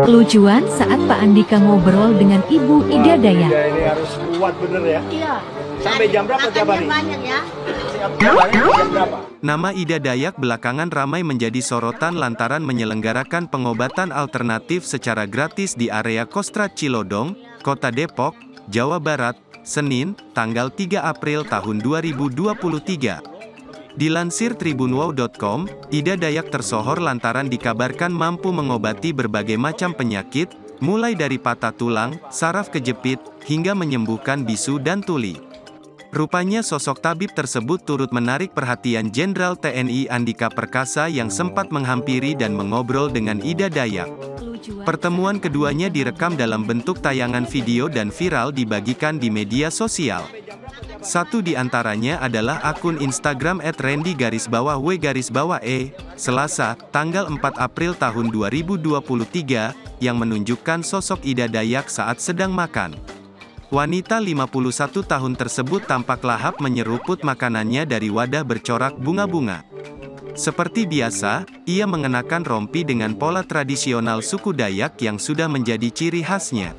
Kelucuan saat Pak Andika ngobrol dengan Ibu Ida Dayak. Ini harus kuat bener ya. Iya. Sampai jam berapa tiap hari? Banyak ya. Tiap hari jam berapa? Nama Ida Dayak belakangan ramai menjadi sorotan lantaran menyelenggarakan pengobatan alternatif secara gratis di area Kostrad Cilodong, Kota Depok, Jawa Barat, Senin, tanggal 3 April tahun 2023. Dilansir tribunwow.com, Ida Dayak tersohor lantaran dikabarkan mampu mengobati berbagai macam penyakit, mulai dari patah tulang, saraf kejepit, hingga menyembuhkan bisu dan tuli. Rupanya sosok tabib tersebut turut menarik perhatian Jenderal TNI Andika Perkasa yang sempat menghampiri dan mengobrol dengan Ida Dayak. Pertemuan keduanya direkam dalam bentuk tayangan video dan viral dibagikan di media sosial. Satu di antaranya adalah akun Instagram @randy_w_e, Selasa, tanggal 4 April tahun 2023, yang menunjukkan sosok Ida Dayak saat sedang makan. Wanita 51 tahun tersebut tampak lahap menyeruput makanannya dari wadah bercorak bunga-bunga. Seperti biasa, ia mengenakan rompi dengan pola tradisional suku Dayak yang sudah menjadi ciri khasnya.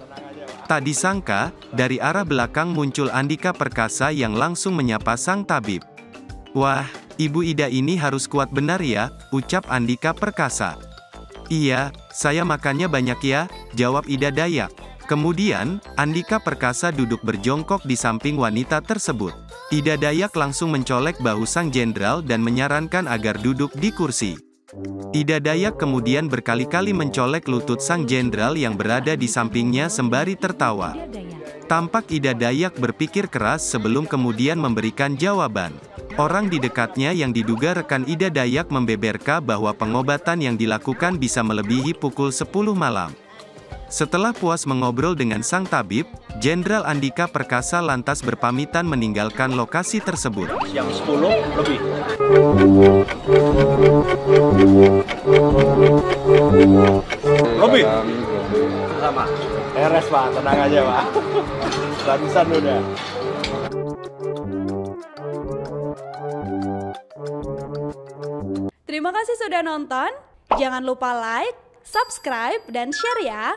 Tak disangka, dari arah belakang muncul Andika Perkasa yang langsung menyapa sang tabib. "Wah, Ibu Ida ini harus kuat benar ya," ucap Andika Perkasa. "Iya, saya makannya banyak ya," jawab Ida Dayak. Kemudian, Andika Perkasa duduk berjongkok di samping wanita tersebut. Ida Dayak langsung mencolek bahu sang jenderal dan menyarankan agar duduk di kursi. Ida Dayak kemudian berkali-kali mencolek lutut sang jenderal yang berada di sampingnya sembari tertawa. Tampak Ida Dayak berpikir keras sebelum kemudian memberikan jawaban. Orang di dekatnya yang diduga rekan Ida Dayak membeberkan bahwa pengobatan yang dilakukan bisa melebihi pukul 10 malam. Setelah puas mengobrol dengan sang tabib, Jenderal Andika Perkasa lantas berpamitan meninggalkan lokasi tersebut. Jam 10 lebih. Lebih? Sama. Beres Pak, tenang aja Pak. Barusan udah. Terima kasih sudah nonton. Jangan lupa like, subscribe, dan share ya.